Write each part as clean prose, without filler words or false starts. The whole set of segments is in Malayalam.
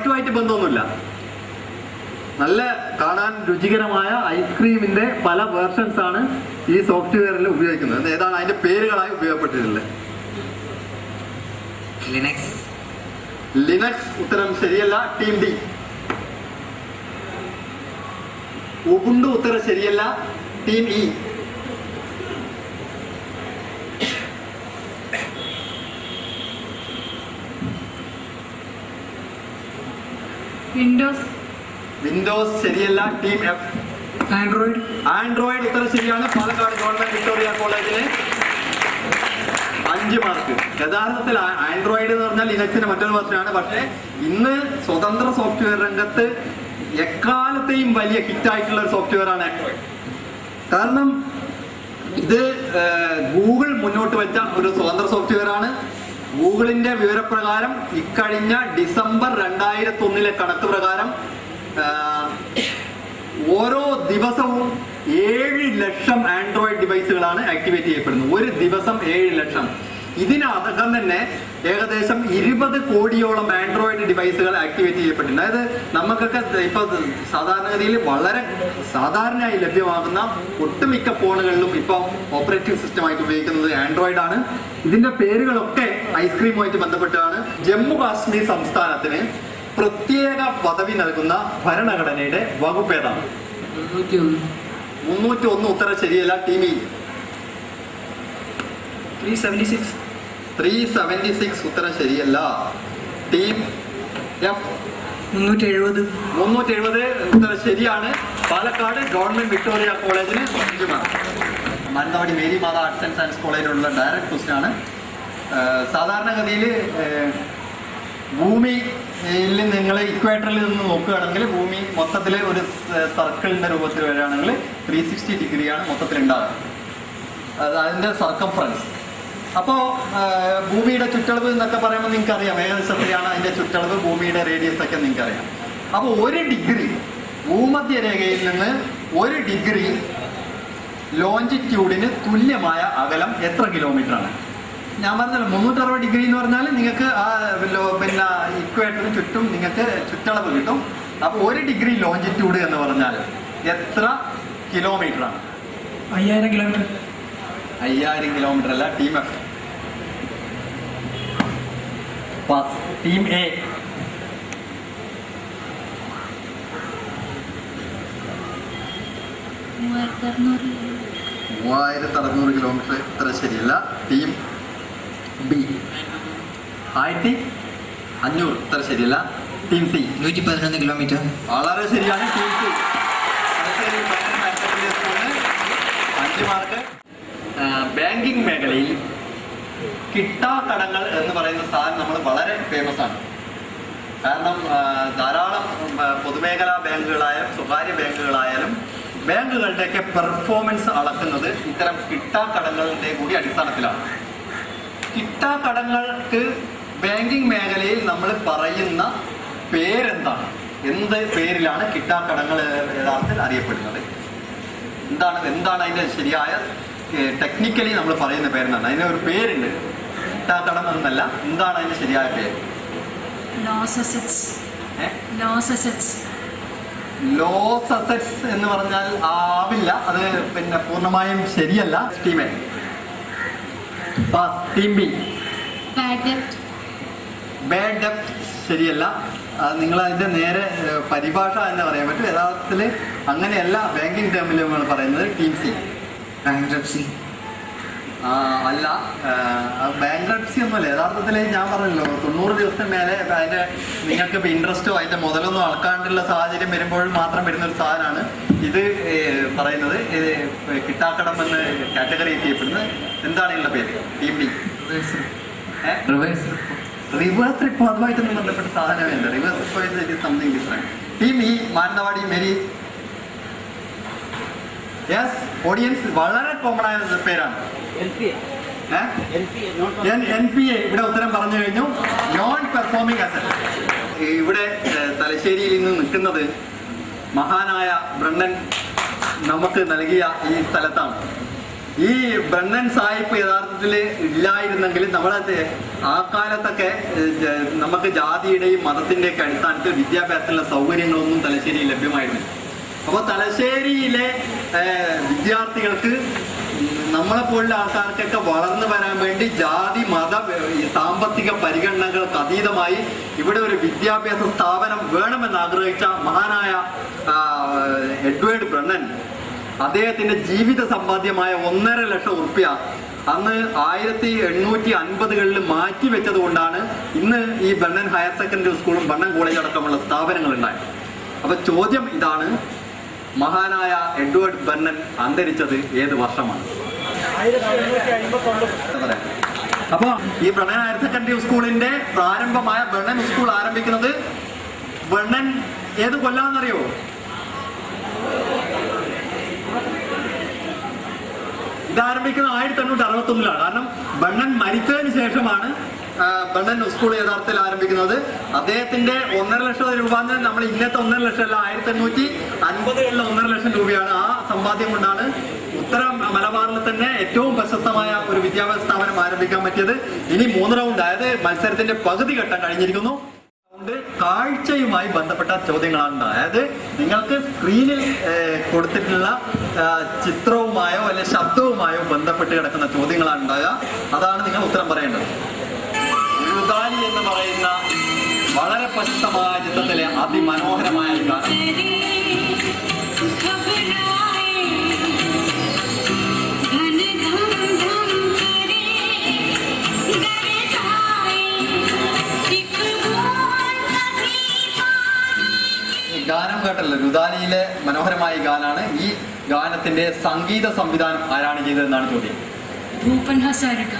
പ്രൊഡക്റ്റുമായിട്ട് ബന്ധമൊന്നുമില്ല. നല്ല കാണാൻ രുചികരമായ ഐസ്ക്രീമിന്റെ പല വേർഷൻസ് ആണ് ഈ സോഫ്റ്റ്വെയറിൽ ഉപയോഗിക്കുന്നത്. ഏതാണ് അതിന്റെ പേരുകളായി ഉപയോഗപ്പെട്ടിട്ടുള്ളത്? ലിനക്സ് ഉത്തരം ശരിയല്ല, ടീം ഡി. ഉബുണ്ടു ഉത്തരം ശരിയല്ല, ടീം ഇ. വിൻഡോസ് ശരിയല്ല, ടീം എഫ്. ആൻഡ്രോയിഡ് ഉത്തരം ശരിയാണ്. പാലക്കാട് ഗവൺമെന്റ് വിക്ടോറിയ കോളേജിന് 5 മാർക്ക്. യഥാർത്ഥത്തിൽ ആൻഡ്രോയിഡ് എന്ന് പറഞ്ഞാൽ ലിനക്സിന്റെ മറ്റൊരു വർഷമാണ്. പക്ഷേ ഇന്ന് സ്വതന്ത്ര സോഫ്റ്റ്വെയർ രംഗത്ത് എക്കാലത്തെയും വലിയ ഹിറ്റായിട്ടുള്ള ഒരു സോഫ്റ്റ്വെയർ ആണ് ആൻഡ്രോയിഡ്. കാരണം ഇത് ഗൂഗിൾ മുന്നോട്ട് വെച്ച ഒരു സ്വതന്ത്ര സോഫ്റ്റ്വെയർ ആണ്. ഗൂഗിളിന്റെ വിവരപ്രകാരം ഇക്കഴിഞ്ഞ ഡിസംബർ 2001 കണക്ക് പ്രകാരം ഓരോ ദിവസവും 7 ലക്ഷം ആൻഡ്രോയിഡ് ഡിവൈസുകളാണ് ആക്ടിവേറ്റ് ചെയ്യപ്പെടുന്നത്. ഒരു ദിവസം 7 ലക്ഷം. ഇതിനകം തന്നെ ഏകദേശം 20 കോടിയോളം ആൻഡ്രോയിഡ് ഡിവൈസുകൾ ആക്ടിവേറ്റ് ചെയ്യപ്പെട്ടിട്ടുണ്ട്. അതായത് നമുക്കൊക്കെ ഇപ്പൊ സാധാരണഗതിയിൽ വളരെ സാധാരണയായി ലഭ്യമാകുന്ന ഒട്ടുമിക്ക ഫോണുകളിലും ഇപ്പൊ ഓപ്പറേറ്റിംഗ് സിസ്റ്റമായിട്ട് ഉപയോഗിക്കുന്നത് ആൻഡ്രോയിഡ് ആണ്. ഇതിന്റെ പേരുകളൊക്കെ ഐസ്ക്രീമുമായിട്ട് ബന്ധപ്പെട്ടാണ്. ജമ്മു കാശ്മീർ സംസ്ഥാനത്തിന് പ്രത്യേക പദവി നൽകുന്ന ഭരണഘടനയുടെ വകുപ്പ് ഏതാണ്? 301 ഉത്തരം ശരിയല്ല, ടീം ഇ. 376 ഉത്തരം ശരിയല്ല, ടീം എഫ്. 370 ഉത്തരം ശരിയാണ്. പാലക്കാട് ഗവൺമെന്റ് വിക്ടോറിയ കോളേജിന് 5 mark. Mananthavady Mary Matha arts and science കോളേജിലുള്ള ഡയറക്ട് ക്വസ്റ്റ്യൻ ആണ്. സാധാരണഗതിയിൽ ഭൂമിയിൽ നിങ്ങൾ ഇക്വേറ്ററിൽ നിന്ന് നോക്കുകയാണെങ്കിൽ ഭൂമി മൊത്തത്തിൽ ഒരു സർക്കിളിന്റെ രൂപത്തിൽ വരികയാണെങ്കിൽ 360 ഡിഗ്രിയാണ് മൊത്തത്തിൽ ഉണ്ടാകുക. അതിന്റെ സർക്കംഫറൻസ്. അപ്പോൾ ഭൂമിയുടെ ചുറ്റളവ് എന്നൊക്കെ പറയുമ്പോൾ നിങ്ങൾക്ക് അറിയാം ഏകദേശം എത്രയാണ് അതിന്റെ ചുറ്റളവ്, ഭൂമിയുടെ റേഡിയസ് ഒക്കെ നിങ്ങൾക്ക് അറിയാം. അപ്പോൾ 1 ഡിഗ്രി ഭൂമധ്യരേഖയിൽ നിന്ന് 1 ഡിഗ്രി ലോഞ്ചിറ്റ്യൂഡിന് തുല്യമായ അകലം എത്ര കിലോമീറ്റർ ആണ്? ഞാൻ പറഞ്ഞല്ലോ 360 ഡിഗ്രി എന്ന് പറഞ്ഞാൽ നിങ്ങൾക്ക് ആ പിന്നെ ഇക്വേറ്ററിന് ചുറ്റും നിങ്ങൾക്ക് ചുറ്റളവ് കിട്ടും. അപ്പോൾ 1 ഡിഗ്രി ലോഞ്ചിറ്റ്യൂഡ് എന്ന് പറഞ്ഞാൽ എത്ര കിലോമീറ്റർ ആണ്? 5000 കിലോമീറ്റർ. 5000 കിലോമീറ്റർ അല്ല, team F. Team A. 3600 kilometre ഇത്ര ശരിയല്ല, ടീം ബി. 1500 ഇത്ര ശരിയല്ല, ടീം സി. 111 കിലോമീറ്റർ. വളരെ ശരിയാണ്, ടീം സി. 5 മാർക്ക്. ബാങ്കിങ് മേഖലയിൽ കിട്ടാക്കടങ്ങൾ എന്ന് പറയുന്ന സാധനം നമ്മൾ വളരെ ഫേമസ് ആണ്. കാരണം ധാരാളം പൊതുമേഖലാ ബാങ്കുകളായാലും സ്വകാര്യ ബാങ്കുകളായാലും ബാങ്കുകളുടെയൊക്കെ പെർഫോമൻസ് അളക്കുന്നത് ഇത്തരം കിട്ടാക്കടങ്ങളുടെ കൂടി അടിസ്ഥാനത്തിലാണ്. കിട്ടാക്കടങ്ങൾക്ക് ബാങ്കിങ് മേഖലയിൽ നമ്മൾ പറയുന്ന പേരെന്താണ്? എന്ത് പേരിലാണ് കിട്ടാക്കടങ്ങൾ യഥാർത്ഥത്തിൽ അറിയപ്പെടുന്നത്? എന്താണ് അതിന്റെ ശരിയായ ടെക്നിക്കലി നമ്മൾ പറയുന്ന പേരെന്നാണ്? അതിന് ഒരു പേരുണ്ട്, കിട്ടാക്കടം എന്നല്ല. എന്താണ് അതിന്റെ ശരിയായ പേര്? ലോസ് അസറ്റ്സ് എന്ന് പറഞ്ഞാൽ ആവില്ല, അത് പിന്നെ പൂർണ്ണമായും ശരിയല്ല. ടീമേ ടീം ബി. ബാഡ് ഡെപ്റ്റ് ശരിയല്ല. നിങ്ങൾ അതിന്റെ നേരെ പരിഭാഷ എന്ന് പറയാൻ പറ്റും. യഥാർത്ഥത്തിൽ അങ്ങനെയല്ല ബാങ്കിങ് ടേമിൽ നമ്മൾ പറയുന്നത്. Team C. ബാങ്ക്രപ്സി അല്ല, ബാങ്ക്രപ്സി ഒന്നുമല്ല. യഥാർത്ഥത്തിൽ ഞാൻ പറഞ്ഞല്ലോ 90 ദിവസത്തിന് മേലെ അതിന്റെ നിങ്ങൾക്ക് ഇപ്പൊ ഇൻട്രസ്റ്റോ അതിന്റെ മുതലൊന്നും അളക്കാണ്ടുള്ള സാഹചര്യം വരുമ്പോഴും മാത്രം വരുന്ന ഒരു സാധനമാണ് ഇത് പറയുന്നത്. കിട്ടാക്കടം എന്ന് കാറ്റഗറി ചെയ്യപ്പെടുന്നത്. എന്താണ് ഇതിന്റെ പേര്? Team B. റിവേഴ്സ് റിപ്പോ അതുമായിട്ടൊന്നും ബന്ധപ്പെട്ട സാധനമല്ല. Reverse repo is something different. Team ഈ മാനന്തവാടി മേരി. യെസ് ഓഡിയൻസ്, വളരെ കോമൺ ആയ പേരാണ് NPA. ഇവിടെ ഉത്തരം പറഞ്ഞു കഴിഞ്ഞു. Non performing asset. ഇവിടെ തലശ്ശേരിയിൽ നിന്ന് നിൽക്കുന്നത് മഹാനായ ബ്രണ്ണൻ നമുക്ക് നൽകിയ ഈ സ്ഥലത്താണ്. ഈ ബ്രണ്ണൻ സാഹിബ് യഥാർത്ഥത്തിൽ ഇല്ലായിരുന്നെങ്കിൽ നമ്മളെ ആ കാലത്തൊക്കെ നമുക്ക് ജാതിയുടെയും മതത്തിന്റെയൊക്കെ അടിസ്ഥാനത്തിൽ വിദ്യാഭ്യാസത്തിലുള്ള സൗകര്യങ്ങളൊന്നും തലശ്ശേരിയിൽ ലഭ്യമായിരുന്നില്ല. അപ്പോൾ തലശ്ശേരിയിലെ വിദ്യാർത്ഥികൾക്ക് നമ്മളെ പോലുള്ള ആൾക്കാർക്കൊക്കെ വളർന്നു വരാൻ വേണ്ടി ജാതി മത സാമ്പത്തിക പരിഗണനകൾക്ക് അതീതമായി ഇവിടെ ഒരു വിദ്യാഭ്യാസ സ്ഥാപനം വേണമെന്ന് ആഗ്രഹിച്ച മഹാനായ എഡ്വേർഡ് ബ്രണ്ണൻ അദ്ദേഹത്തിന്റെ ജീവിത സമ്പാദ്യമായ 1.5 ലക്ഷം ഉറുപ്പ്യ അന്ന് 1850-കളിൽ മാറ്റി വെച്ചത് കൊണ്ടാണ് ഇന്ന് ഈ ബ്രണ്ണൻ ഹയർ സെക്കൻഡറി സ്കൂളും ബ്രണ്ണൻ കോളേജ് അടക്കമുള്ള സ്ഥാപനങ്ങൾ ഉണ്ടായത്. അപ്പൊ ചോദ്യം ഇതാണ്, മഹാനായ എഡ്വേർഡ് ബ്രണ്ണൻ അന്തരിച്ചത് ഏത് വർഷമാണ്? അപ്പൊ ഈ ബ്രണ്ണൻ ഹയർ സെക്കൻഡറി സ്കൂളിന്റെ പ്രാരംഭമായ ബ്രണ്ണൻ സ്കൂൾ ആരംഭിക്കുന്നത് ബ്രണ്ണൻ ഏത് കൊല്ലാന്നറിയോ? ഇത് ആരംഭിക്കുന്നത് 1861-ലാണ്. കാരണം ബ്രണ്ണൻ മരിച്ചതിന് ശേഷമാണ് ബ്രണ്ണൻ സ്കൂൾ യഥാർത്ഥത്തിൽ ആരംഭിക്കുന്നത്. അദ്ദേഹത്തിന്റെ 1.5 ലക്ഷം രൂപ നമ്മൾ ഇന്നത്തെ 1.5 ലക്ഷം അല്ല, 1850-കളിലെ 1.5 ലക്ഷം രൂപയാണ്. ആ സമ്പാദ്യം കൊണ്ടാണ് ഉത്തര മലബാറിൽ തന്നെ ഏറ്റവും പ്രശസ്തമായ ഒരു വിദ്യാഭ്യാസ സ്ഥാപനം ആരംഭിക്കാൻ പറ്റിയത്. ഇനി 3 റൗണ്ട്, അതായത് മത്സരത്തിന്റെ പകുതി ഘട്ടം കഴിഞ്ഞിരിക്കുന്നു. കാഴ്ചയുമായി ബന്ധപ്പെട്ട ചോദ്യങ്ങളാണ്. അതായത് നിങ്ങൾക്ക് സ്ക്രീനിൽ കൊടുത്തിട്ടുള്ള ചിത്രവുമായോ അല്ലെ ശബ്ദവുമായോ ബന്ധപ്പെട്ട് കിടക്കുന്ന ചോദ്യങ്ങളാണ് ഉണ്ടാകുക. അതാണ് നിങ്ങൾ ഉത്തരം പറയേണ്ടത്. റുദാലി എന്ന് പറയുന്ന വളരെ പ്രശസ്തമായ ചിത്രത്തിലെ അതിമനോഹരമായ ഒരു ഗാനം. ഗാനം കേട്ടല്ലോ, രുദാലിയിലെ മനോഹരമായ ഗാനാണ്. ഈ ഗാനത്തിന്റെ സംഗീത സംവിധാനം ആരാണ് ചെയ്തതെന്നാണ് ചോദ്യം. Bhupen Hazarika.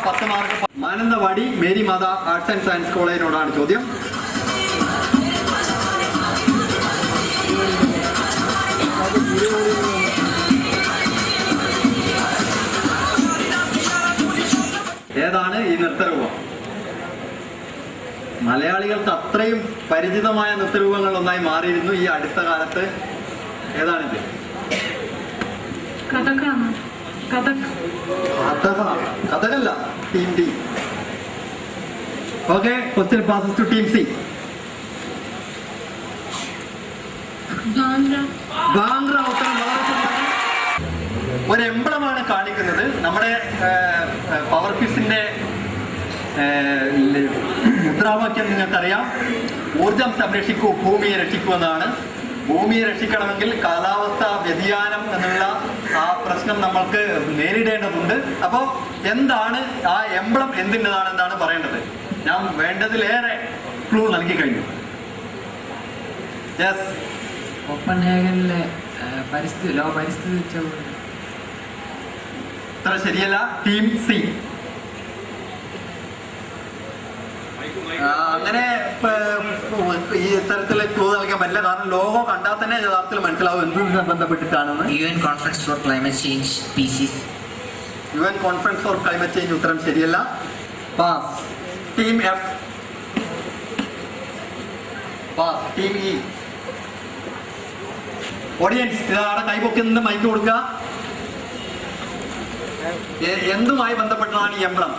10 mark. Mananthavady Mary Matha arts and science കോളേജിനോടാണ് ചോദ്യം. ഏതാണ് ഈ നൃത്തരൂപം? മലയാളികൾക്ക് അത്രയും പരിചിതമായ നൃത്തരൂപങ്ങൾ ഒന്നായി മാറിയിരുന്നു ഈ അടുത്ത കാലത്ത്. ഏതാണിത്? കഥകല്ല, team D. Okay, question passes to team C. Bhangra ഉത്തരം വളരെ ശരിയാണ്. ഒരു എംബ്ലമാണ് കാണിക്കുന്നത്. നമ്മുടെ പവർ ക്വിസിന്റെ മുദ്രാവാക്യം നിങ്ങൾക്കറിയാം, ഊർജം സംരക്ഷിക്കൂ ഭൂമിയെ രക്ഷിക്കൂ എന്നാണ്. ഭൂമിയെ രക്ഷിക്കണമെങ്കിൽ കാലാവസ്ഥ വ്യതിയാനം എന്നുള്ള ആ പ്രശ്നം നമ്മൾക്ക് നേരിടേണ്ടതുണ്ട്. അപ്പോൾ എന്താണ് ആ എംബ്ലം, എന്താണ് പറയേണ്ടത്? ഞാൻ വേണ്ടതിലേറെ ക്ലൂ നൽകി കഴിഞ്ഞു. യെസ്, കോപ്പൻഹേഗനിലെ പരിസ്ഥിതി ഇത്ര ശരിയല്ല. Team C. അങ്ങനെ ഈ തരത്തിലെ ക്ലൂ നൽകാൻ പറ്റില്ല. കാരണം ലോഗോ കണ്ടാൽ തന്നെ യഥാർത്ഥത്തിൽ മനസ്സിലാവും എന്ത് ബന്ധപ്പെട്ടിട്ടാണെന്ന്. UN Conference for Climate Change PCC. UN Conference for Climate Change ഉത്തരം ശരിയല്ല. Pass. Team F. Pass. Team E. Audience ഇതാണ് കൈപൊക്കി നിന്ന് മൈക്ക് കൊടുക്കുക. എന്തുമായി ബന്ധപ്പെട്ടതാണ് ഈ എംബ്ലം?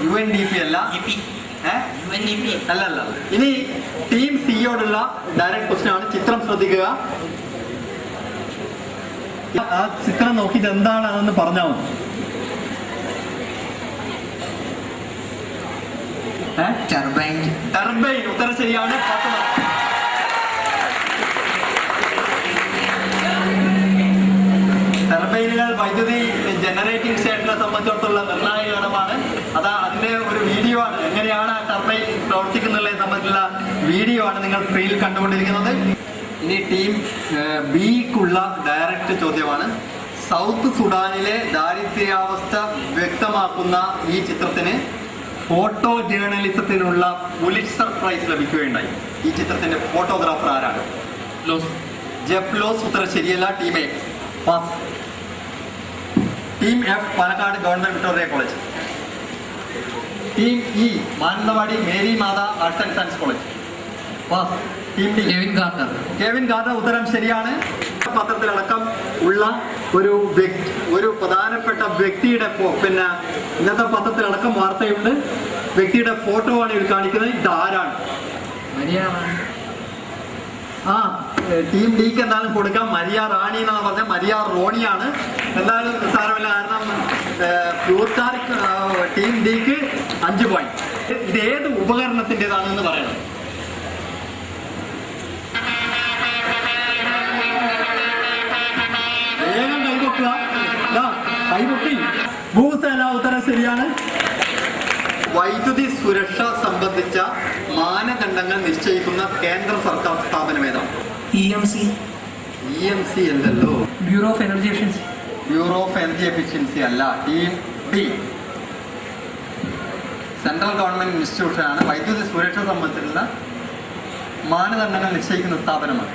UNDP അല്ല. അല്ല. ഇനി ടീം സിയോടുള്ള ഡയറക്റ്റ് ക്വസ്റ്റ്യൻ ആണ്. ചിത്രം ശ്രദ്ധിക്കുക. ആ ചിത്രം നോക്കിയിട്ട് എന്താണ് അതെന്ന് പറഞ്ഞാൽ മതി. ടർബൈൻ ഉത്തരം ശരിയാണ്. 10 മാർക്ക്. ടർബൈനുകൾ വൈദ്യുതി ജനറേറ്റിംഗ് സ്റ്റേഷനെ സംബന്ധിച്ചിടത്തുള്ള നിർണായക ഘടകമാണ്. അതിന്റെ ഒരു വീഡിയോ ആണ്. എങ്ങനെയാണ് ആ ടർബൈൻ പ്രവർത്തിക്കുന്നതിനെ സംബന്ധിച്ചുള്ള വീഡിയോ ആണ് നിങ്ങൾ സ്ക്രീനിൽ കണ്ടുകൊണ്ടിരിക്കുന്നത്. ഇനി ടീം ബിക്കുള്ള ഡയറക്റ്റ് ചോദ്യമാണ്. സൗത്ത് സുഡാനിലെ ദാരിദ്ര്യാവസ്ഥ വ്യക്തമാക്കുന്ന ഈ ചിത്രത്തിന് ഫോട്ടോ ജേർണലിസത്തിനുള്ള പുലിറ്റ്സർ പ്രൈസ് ലഭിക്കുകയുണ്ടായി. ഈ ചിത്രത്തിന്റെ ഫോട്ടോഗ്രാഫർ ആരാണ്? Jeff Laws. ഉത്തരം ശരിയല്ല. Team A. Pass. Team F Palakkad government Victoria college. Team E Mananthavady Mary Matha arts and science college. Pass. Team D Kevin Carter. Kevin Carter ഉത്തരം ശരിയാണ്. പത്രത്തിലടക്കം ഉള്ള ഒരു പ്രധാനപ്പെട്ട വ്യക്തിയുടെ പിന്നെ ഇന്നത്തെ പത്രത്തിലടക്കം വാർത്തയുണ്ട്. വ്യക്തിയുടെ ഫോട്ടോ ആണ് ഇതിൽ കാണിക്കുന്നത്. ഇത് ആരാണ്? ആ ടീം ഡിക്ക് എന്തായാലും കൊടുക്കാം. മരിയ റാണി എന്നാണ് പറഞ്ഞാൽ മരിയ റോണിയാണ്. എന്തായാലും സാരമില്ല, കാരണം ടീം ഡിക്ക് 5 പോയിന്റ്. ഇത് ഏത് ഉപകരണത്തിൻ്റെതാണെന്ന് പറയണം. വേഗം കൈപൊക്കുക. കൈപൊക്കി. ഭൂസേന ഉത്തരം ശരിയാണ്. വൈദ്യുതി സുരക്ഷ സംബന്ധിച്ച മാനദണ്ഡങ്ങൾ നിശ്ചയിക്കുന്ന കേന്ദ്ര സർക്കാർ സ്ഥാപനം ഏതാണ്? EMC. EMC അല്ലല്ലോ. Bureau of energy efficiency. Bureau of energy efficiency അല്ല. Team D central government institution ആണ്. വൈദ്യുതി സുരക്ഷ സംബന്ധിച്ചുള്ള മാനദണ്ഡങ്ങൾ നിശ്ചയിക്കുന്ന സ്ഥാപനമാണ്.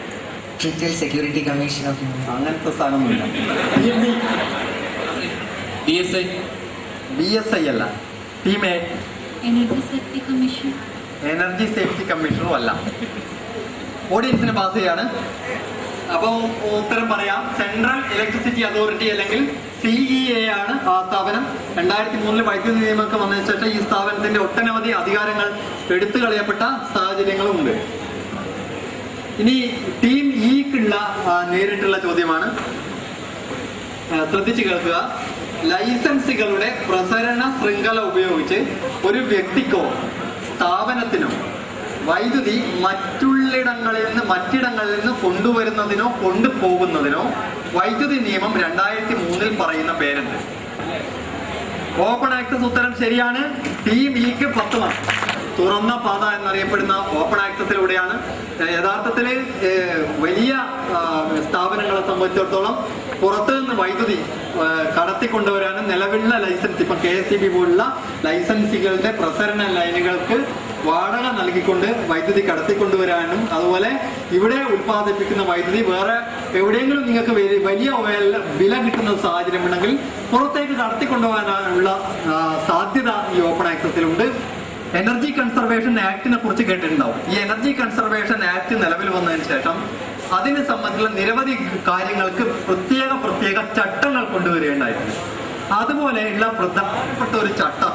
Social Security Commission of India. അങ്ങനത്തെ സ്ഥാനമൊന്നുമില്ല. ടീം ഡി BSI അല്ല. Team A Energy Safety Commission. Energy safety കമ്മീഷണറും അല്ല. ഓഡിയൻസിന് പാസ് ചെയ്യാണ്. അപ്പോൾ ഉത്തരം പറയാം. സെൻട്രൽ ഇലക്ട്രിസിറ്റി അതോറിറ്റി അല്ലെങ്കിൽ CEA ആണ് ആ സ്ഥാപനം. 2003 വൈദ്യുതി നിയമമൊക്കെ വന്നതിന് ശേഷം ഈ സ്ഥാപനത്തിന്റെ ഒട്ടനവധി അധികാരങ്ങൾ എടുത്തു കളയപ്പെട്ട സാഹചര്യങ്ങളും ഉണ്ട്. ഇനി ടീം ഇക്കുള്ള നേരിട്ടുള്ള ചോദ്യമാണ്. ശ്രദ്ധിച്ചു കേൾക്കുക. ലൈസൻസുകളുടെ പ്രസരണ ശൃംഖല ഉപയോഗിച്ച് ഒരു വ്യക്തിക്കോ സ്ഥാപനത്തിനോ വൈദ്യുതി മറ്റിടങ്ങളിൽ നിന്ന് കൊണ്ടുവരുന്നതിനോ കൊണ്ടുപോകുന്നതിനോ വൈദ്യുതി നിയമം 2003 പറയുന്ന പേരുണ്ട്. ഓപ്പൺ ആക്സസ് ഉത്തരം ശരിയാണ്. ടീം ഇക്ക് 10 മാർക്ക്. തുറന്ന പാത എന്നറിയപ്പെടുന്ന ഓപ്പൺ ആക്സസിലൂടെയാണ് യഥാർത്ഥത്തിൽ വലിയ സ്ഥാപനങ്ങളെ സംബന്ധിച്ചിടത്തോളം പുറത്തു നിന്ന് വൈദ്യുതി കടത്തിക്കൊണ്ടുവരാനും നിലവിലുള്ള ലൈസൻസ് ഇപ്പൊ KSEB പോലുള്ള ലൈസൻസുകളുടെ പ്രസരണ ലൈനുകൾക്ക് വാടക നൽകിക്കൊണ്ട് വൈദ്യുതി കടത്തിക്കൊണ്ടുവരാനും അതുപോലെ ഇവിടെ ഉൽപ്പാദിപ്പിക്കുന്ന വൈദ്യുതി വേറെ എവിടെയെങ്കിലും നിങ്ങൾക്ക് വലിയ വില കിട്ടുന്ന സാഹചര്യം ഉണ്ടെങ്കിൽ പുറത്തേക്ക് കടത്തിക്കൊണ്ടുപോകാനുള്ള സാധ്യത ഈ ഓപ്പൺ ആക്സസിലുണ്ട്. എനർജി കൺസർവേഷൻ ആക്ടിനെ കുറിച്ച് കേട്ടിട്ടുണ്ടാവും. ഈ എനർജി കൺസർവേഷൻ ആക്ട് നിലവിൽ വന്നതിന് ശേഷം അതിനെ സംബന്ധിച്ചുള്ള നിരവധി കാര്യങ്ങൾക്ക് പ്രത്യേക ചട്ടങ്ങൾ കൊണ്ടുവരികയുണ്ടായിരുന്നു. അതുപോലെയുള്ള പ്രധാനപ്പെട്ട ഒരു ചട്ടം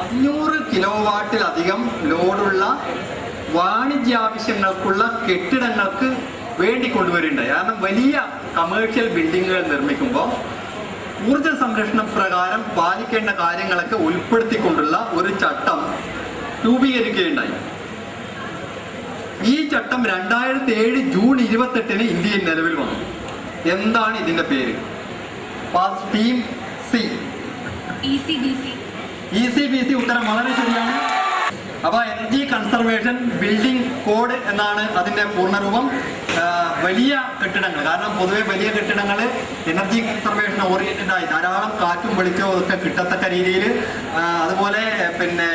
500 കിലോവാട്ടിലധികം ലോഡുള്ള വാണിജ്യാവശ്യങ്ങൾക്കുള്ള കെട്ടിടങ്ങൾക്ക് വേണ്ടി കൊണ്ടുവരികയുണ്ടായി. കാരണം വലിയ കമേഴ്ഷ്യൽ ബിൽഡിങ്ങുകൾ നിർമ്മിക്കുമ്പോൾ ഊർജ സംരക്ഷണ പ്രകാരം പാലിക്കേണ്ട കാര്യങ്ങളൊക്കെ ഉൾപ്പെടുത്തിക്കൊണ്ടുള്ള ഒരു ചട്ടം രൂപീകരിക്കുകയുണ്ടായി. ഈ ചട്ടം 2007 ജൂൺ 28 ഇന്ത്യയിൽ നിലവിൽ വന്നു. എന്താണ് ഇതിന്റെ പേര്? ടീം സി ECBC ഉത്തരം വളരെ ശരിയാണ്. അപ്പൊ എനർജി കൺസർവേഷൻ ബിൽഡിംഗ് കോഡ് എന്നാണ് അതിന്റെ പൂർണ്ണരൂപം. വലിയ കെട്ടിടങ്ങൾ, കാരണം പൊതുവെ വലിയ കെട്ടിടങ്ങൾ എനർജി കൺസർവേഷൻ ഓറിയന്റഡ് ആയി ധാരാളം കാറ്റും വെളിച്ചവും ഒക്കെ കിട്ടത്തക്ക രീതിയിൽ, അതുപോലെ പിന്നെ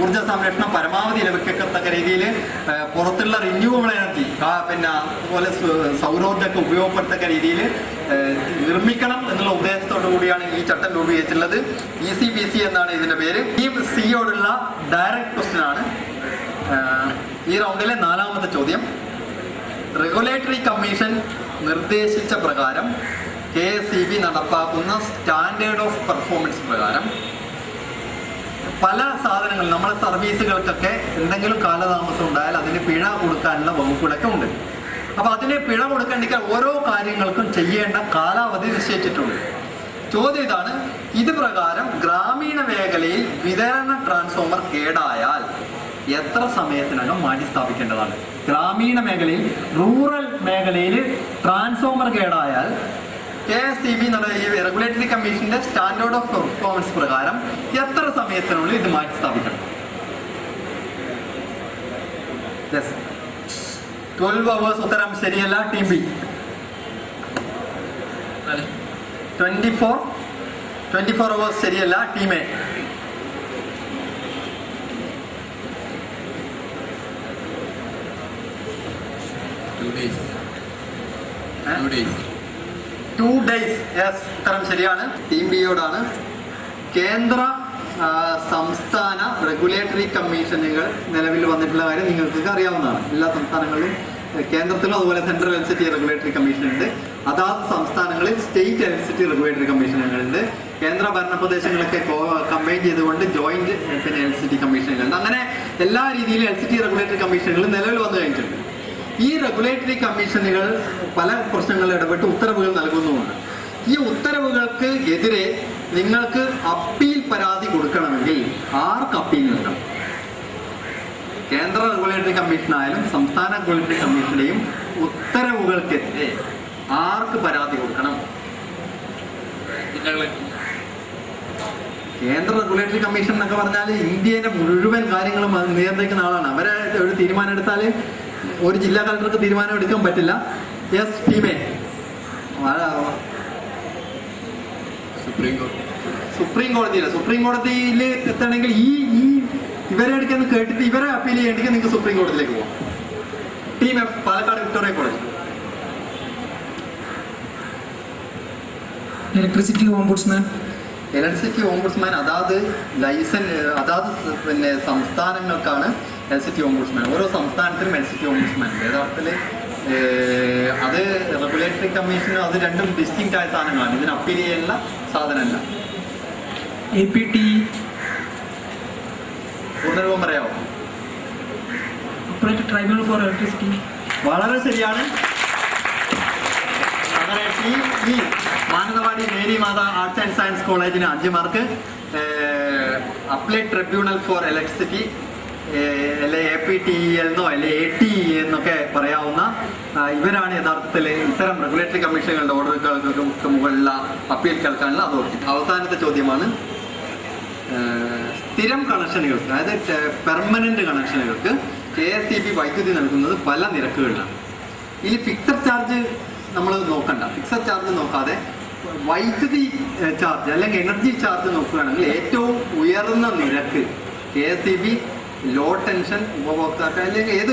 ഊർജ്ജ സംരക്ഷണം പരമാവധി ലഭിക്കത്തക്ക രീതിയിൽ പുറത്തുള്ള റിന്യൂവബിൾ എനർജി പിന്നെ അതുപോലെ സൗരോർജ്ജമൊക്കെ ഉപയോഗപ്പെടുത്തക്ക രീതിയിൽ നിർമ്മിക്കണം എന്നുള്ള ഉദ്ദേശത്തോടു കൂടിയാണ് ഈ ചട്ടം രൂപീകരിച്ചിട്ടുള്ളത്. ECBC എന്നാണ് ഇതിന്റെ പേര്. ടീം സിയോടുള്ള ഡയറക്റ്റ് ക്വസ്റ്റ്യൻ ആണ് ഈ റൗണ്ടിലെ 4ാമത്തെ ചോദ്യം. റെഗുലേറ്ററി കമ്മീഷൻ നിർദ്ദേശിച്ച പ്രകാരം KSEB നടപ്പാക്കുന്ന സ്റ്റാൻഡേർഡ് ഓഫ് പെർഫോമൻസ് പ്രകാരം പല സാധനങ്ങൾ നമ്മുടെ സർവീസുകൾക്കൊക്കെ എന്തെങ്കിലും കാലതാമസം ഉണ്ടായാൽ അതിന് പിഴ കൊടുക്കാനുള്ള വകുപ്പുകളൊക്കെ ഉണ്ട്. അപ്പൊ അതിന് പിഴ കൊടുക്കേണ്ട ഓരോ കാര്യങ്ങൾക്കും ചെയ്യേണ്ട കാലാവധി നിശ്ചയിച്ചിട്ടുണ്ട്. ചോദ്യം ഇതാണ്: ഇത് പ്രകാരം ഗ്രാമീണ മേഖലയിൽ വിതരണ ട്രാൻസ്ഫോമർ കേടായാൽ എത്ര സമയത്തിനകം മാറ്റി സ്ഥാപിക്കേണ്ടതാണ്? ഗ്രാമീണ മേഖലയിൽ, റൂറൽ മേഖലയിൽ ട്രാൻസ്ഫോമർ കേടായാൽ KSEB എന്നുള്ള ഈ റെഗുലേറ്ററി കമ്മീഷന്റെ സ്റ്റാൻഡേർഡ് ഓഫ് പെർഫോമൻസ് പ്രകാരം എത്ര സമയത്തിനുള്ളിൽ ഇത് മാറ്റി സ്ഥാപിക്കണം? 12 hours ഉത്തരം ശരിയല്ല. ടീം ബി 24 hours ശരിയല്ല. Team A 2 days. യെസ്, ഉത്തരം ശരിയാണ്. ടീം ബിയോടാണ്. കേന്ദ്ര സംസ്ഥാന റെഗുലേറ്ററി കമ്മീഷനുകൾ നിലവിൽ വന്നിട്ടുള്ള കാര്യം നിങ്ങൾക്ക് അറിയാവുന്നതാണ്. എല്ലാ സംസ്ഥാനങ്ങളിലും കേന്ദ്രത്തിലും അതുപോലെ സെൻട്രൽ എലക്ട്രിസിറ്റി റെഗുലേറ്ററി കമ്മീഷൻ ഉണ്ട്. അതാത് സംസ്ഥാനങ്ങളിൽ സ്റ്റേറ്റ് എലക്ട്രിസിറ്റി റെഗുലേറ്ററി കമ്മീഷനുകളുണ്ട്. കേന്ദ്ര ഭരണ പ്രദേശങ്ങളൊക്കെ കമ്പൈൻ ചെയ്തുകൊണ്ട് ജോയിന്റ് എലക്ട്രിസിറ്റി കമ്മീഷനുകളുണ്ട്. അങ്ങനെ എല്ലാ രീതിയിലും എലക്ട്രിസിറ്റി റെഗുലേറ്ററി കമ്മീഷനുകൾ നിലവിൽ വന്നു കഴിഞ്ഞിട്ടുണ്ട്. ഈ റെഗുലേറ്ററി കമ്മീഷനുകൾ പല പ്രശ്നങ്ങളിൽ ഇടപെട്ട് ഉത്തരവുകൾ നൽകുന്നുമുണ്ട്. ഈ ഉത്തരവുകൾക്ക് എതിരെ നിങ്ങൾക്ക് അപ്പീൽ പരാതി കൊടുക്കണമെങ്കിൽ ആർക്ക് അപ്പീൽ നൽകണം? കേന്ദ്ര റെഗുലേറ്ററി കമ്മീഷനായാലും സംസ്ഥാന റെഗുലേറ്ററി കമ്മീഷന്റെയും ഉത്തരവുകൾക്കെതിരെ ആർക്ക് പരാതി കൊടുക്കണം? കേന്ദ്ര റെഗുലേറ്ററി കമ്മീഷൻ എന്നൊക്കെ പറഞ്ഞാൽ ഇന്ത്യയിലെ മുഴുവൻ കാര്യങ്ങളും നിയന്ത്രിക്കുന്ന ആളാണ്. അവരെ ഒരു തീരുമാനം എടുത്താൽ ഒരു ജില്ലാ കളക്ടർക്ക് തീരുമാനം എടുക്കാൻ പറ്റില്ല. യെസ് ടീമേ, സുപ്രീം കോടതിയിൽ എത്തണമെങ്കിൽ ഈ ഇവരെ എടുക്കാൻ കേട്ടിട്ട് ഇവരെ അപ്പീൽ ചെയ്യണമെങ്കിൽ നിങ്ങൾക്ക് സുപ്രീം കോടതിയിലേക്ക് പോകാം. Team F, Palakkad Victoria college. Electricity ombudsman. Electricity ombudsman അതാത് പിന്നെ സംസ്ഥാനങ്ങൾക്കാണ് ഇലക്ട്രിസിറ്റി ഓംബുഡ്സ്മാൻ. ഓരോ സംസ്ഥാനത്തിലും ഇലക്ട്രിസിറ്റി ഓംബുഡ്സ്മാൻ ഉണ്ട്. യഥാർത്ഥത്തിൽ അത് റെഗുലേറ്ററി കമ്മീഷനും അത് രണ്ടും ഡിസ്റ്റിങ്ക്റ്റ് ആയ സാധനങ്ങളാണ്. ഇതിന് അപ്പീൽ ചെയ്യാനുള്ള സാധനമല്ല. APT പൂർണ്ണരൂപം പറയാമോ? Tribunal for electricity. വളരെ ശരിയാണ്. അങ്ങനെ ഈ Mananthavady Mary Matha arts and science കോളേജിന് 5 mark, applied tribunal for electricity അല്ലെ APTE എന്നോ അല്ലെ ATE എന്നൊക്കെ പറയാവുന്ന ഇവരാണ് യഥാർത്ഥത്തിൽ ഇത്തരം റെഗുലേറ്ററി കമ്മീഷനുകളുടെ ഓർഡറുകൾക്ക് മുകളിലുള്ള അപ്പീൽ കേൾക്കാനുള്ള അതോറിറ്റി. അവസാനത്തെ ചോദ്യമാണ്, സ്ഥിരം കണക്ഷനുകൾക്ക് അതായത് പെർമനന്റ് കണക്ഷനുകൾക്ക് KSEB വൈദ്യുതി നൽകുന്നത് പല നിരക്കുകളിലാണ്. ഇനി ഫിക്സഡ് ചാർജ് നമ്മൾ നോക്കണ്ട. ഫിക്സഡ് ചാർജ് നോക്കാതെ വൈദ്യുതി ചാർജ് അല്ലെങ്കിൽ എനർജി ചാർജ് നോക്കുകയാണെങ്കിൽ ഏറ്റവും ഉയർന്ന നിരക്ക് KSEB ലോ ടെൻഷൻ ഉപഭോക്താക്കൾ അല്ലെങ്കിൽ ഏത്